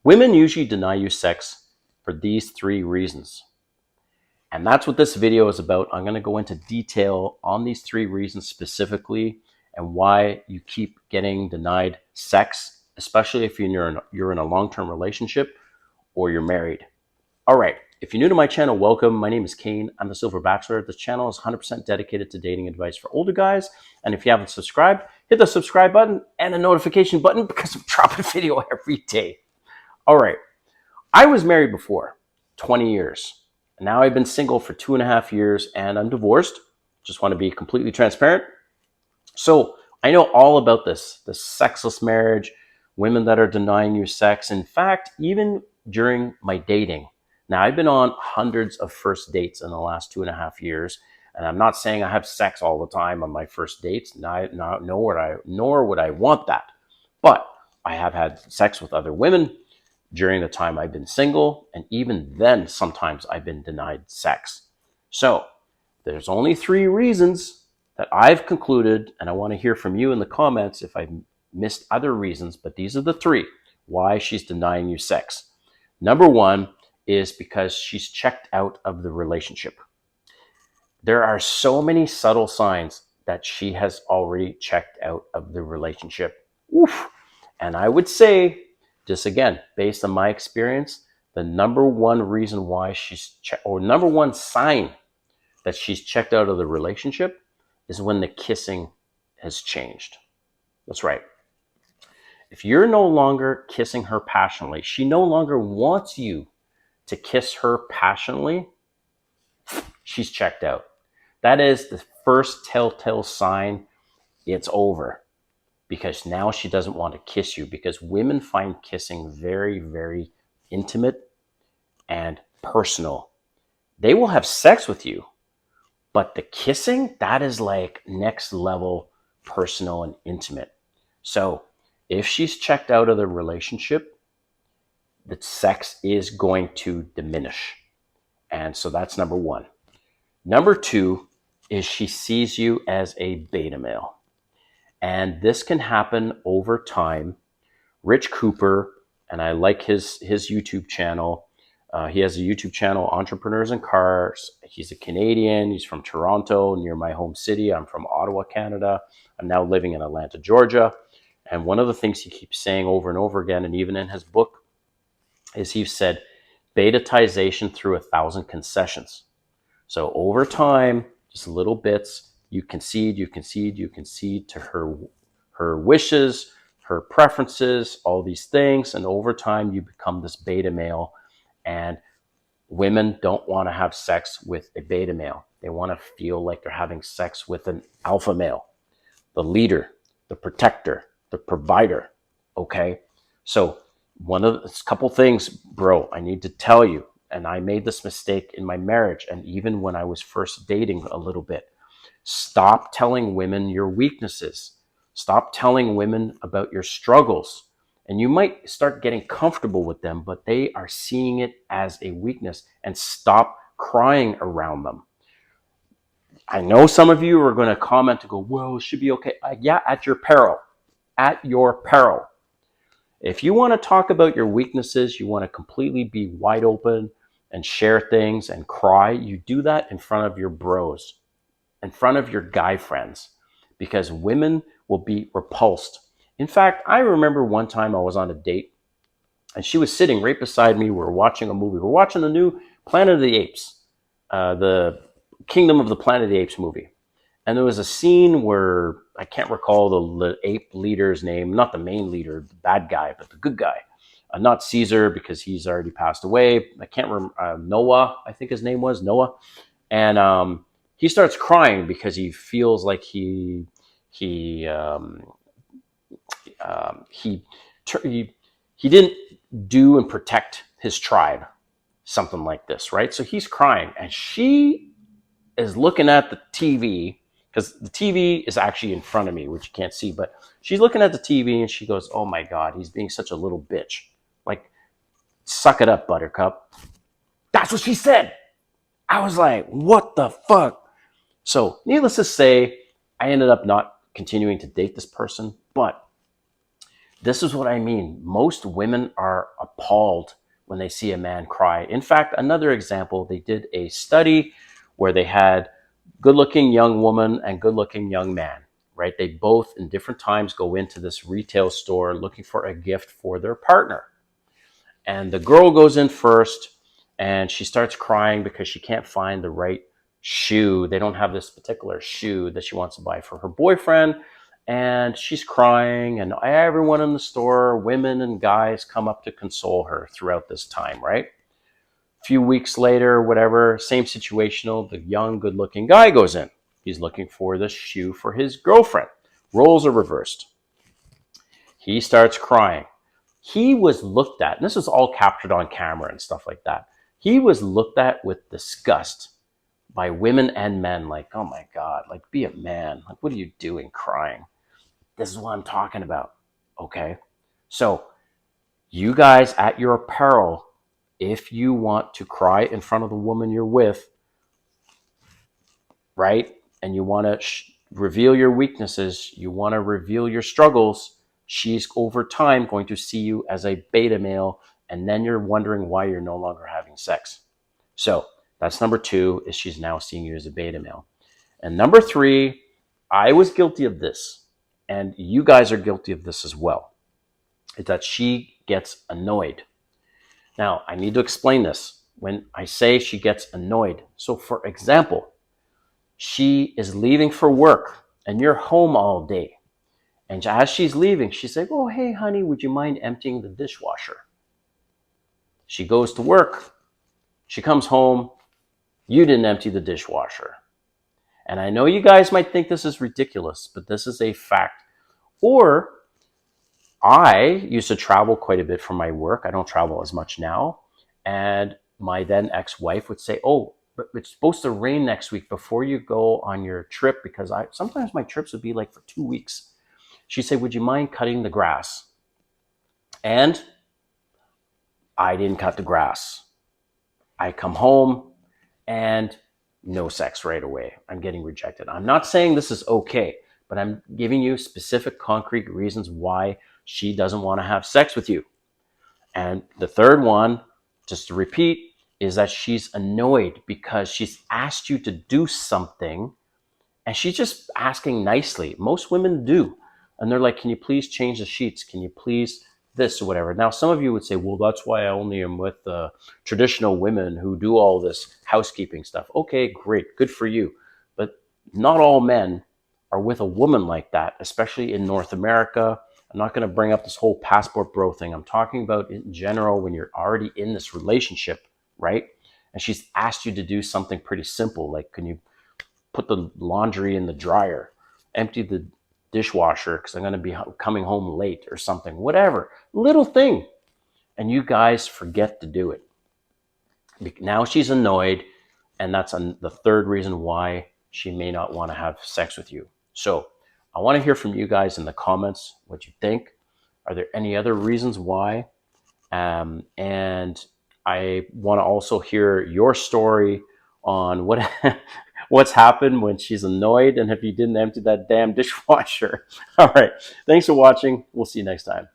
Women usually deny you sex for these 3 reasons. And that's what this video is about. I'm going to go into detail on these 3 reasons specifically and why you keep getting denied sex, especially if you're in a long-term relationship or you're married. All right. If you're new to my channel, welcome. My name is Kane. I'm the Silver Bachelor. This channel is 100% dedicated to dating advice for older guys. And if you haven't subscribed, hit the subscribe button and the notification button because I'm dropping a video every day. All right. I was married before, 20 years. Now I've been single for 2.5 years and I'm divorced. Just want to be completely transparent. So I know all about this sexless marriage, women that are denying you sex. In fact, even during my dating. Now I've been on hundreds of first dates in the last 2.5 years. And I'm not saying I have sex all the time on my first dates, nor would I want that. But I have had sex with other women during the time I've been single, and even then, sometimes I've been denied sex. So there's only 3 reasons that I've concluded, and I want to hear from you in the comments if I've missed other reasons, but these are the 3 why she's denying you sex. Number 1 is because she's checked out of the relationship. There are so many subtle signs that she has already checked out of the relationship. Oof. And I would say, just again, based on my experience, the number 1 reason why number 1 sign that she's checked out of the relationship is when the kissing has changed. That's right. If you're no longer kissing her passionately, she no longer wants you to kiss her passionately, she's checked out. That is the first telltale sign it's over. Because now she doesn't want to kiss you, because women find kissing very, very intimate and personal. They will have sex with you, but the kissing, that is like next level personal and intimate. So if she's checked out of the relationship, the sex is going to diminish. And so that's number 1. Number 2 is she sees you as a beta male. And this can happen over time. Rich Cooper, and I like his YouTube channel. He has a YouTube channel, Entrepreneurs in Cars. He's a Canadian. He's from Toronto, near my home city. I'm from Ottawa, Canada. I'm now living in Atlanta, Georgia. And one of the things he keeps saying over and over again, and even in his book, is he said, betatization through 1,000 concessions. So over time, just little bits, you concede to her wishes, her preferences, all these things. And over time, you become this beta male. And women don't want to have sex with a beta male. They want to feel like they're having sex with an alpha male, the leader, the protector, the provider. Okay? So a couple things, bro, I need to tell you. And I made this mistake in my marriage. And even when I was first dating a little bit. Stop telling women your weaknesses. Stop telling women about your struggles. And you might start getting comfortable with them, but they are seeing it as a weakness, and stop crying around them. I know some of you are going to comment and go, well, it should be okay. Yeah, at your peril. At your peril. If you want to talk about your weaknesses, you want to completely be wide open and share things and cry, you do that in front of your bros, in front of your guy friends, because women will be repulsed. In fact, I remember one time I was on a date and she was sitting right beside me. We were watching a movie. We're watching the new Planet of the Apes, the Kingdom of the Planet of the Apes movie. And there was a scene where I can't recall the ape leader's name, not the main leader, the bad guy, but the good guy. Not Caesar, because he's already passed away. I can't remember, Noah, I think his name was, Noah. And he starts crying because he feels like he didn't do and protect his tribe, something like this, right? So he's crying, and she is looking at the TV, because the TV is actually in front of me, which you can't see, but she's looking at the TV and she goes, oh my God, he's being such a little bitch. Like, suck it up, Buttercup. That's what she said. I was like, what the fuck? So needless to say, I ended up not continuing to date this person, but This is what I mean. Most women are appalled when they see a man cry. In fact, another example, they did a study where they had good-looking young woman and good-looking young man, right? They both in different times go into this retail store looking for a gift for their partner. And the girl goes in first and she starts crying because she can't find the right shoe. They don't have this particular shoe that she wants to buy for her boyfriend. And she's crying, and everyone in the store, women and guys, come up to console her throughout this time, right? A few weeks later, whatever, same situational, the young, good looking guy goes in. He's looking for the shoe for his girlfriend. Roles are reversed. He starts crying. He was looked at, and this was all captured on camera and stuff like that. He was looked at with disgust by women and men, like, oh my God, like, be a man. Like, what are you doing crying? This is what I'm talking about. Okay. So, you guys at your peril, if you want to cry in front of the woman you're with, right? And you want to reveal your weaknesses, you want to reveal your struggles, she's over time going to see you as a beta male, and then you're wondering why you're no longer having sex. So that's number 2, is she's now seeing you as a beta male. And number 3, I was guilty of this, and you guys are guilty of this as well, is that she gets annoyed. Now, I need to explain this. When I say she gets annoyed, so for example, she is leaving for work and you're home all day. And as she's leaving, she's like, oh, hey, honey, would you mind emptying the dishwasher? She goes to work. She comes home. You didn't empty the dishwasher. And I know you guys might think this is ridiculous, but this is a fact. Or I used to travel quite a bit for my work. I don't travel as much now. And my then ex-wife would say, oh, but it's supposed to rain next week before you go on your trip, because sometimes my trips would be like for 2 weeks. She'd say, would you mind cutting the grass? And I didn't cut the grass. I come home and no sex right away. I'm getting rejected. I'm not saying this is okay, but I'm giving you specific concrete reasons why she doesn't want to have sex with you. And the third one, just to repeat, is that she's annoyed because she's asked you to do something and she's just asking nicely. Most women do. And they're like, can you please change the sheets? Can you please this or whatever? Now, some of you would say, well, that's why I only am with traditional women who do all this housekeeping stuff. Okay, great. Good for you. But not all men are with a woman like that, especially in North America. I'm not going to bring up this whole passport bro thing. I'm talking about in general when you're already in this relationship, right? And she's asked you to do something pretty simple, like, can you put the laundry in the dryer, empty the dishwasher because I'm going to be coming home late or something, whatever, little thing. And you guys forget to do it. Now she's annoyed, and that's the third reason why she may not want to have sex with you. So I want to hear from you guys in the comments what you think. Are there any other reasons why? And I want to also hear your story on what's happened when she's annoyed and if you didn't empty that damn dishwasher. All right. Thanks for watching. We'll see you next time.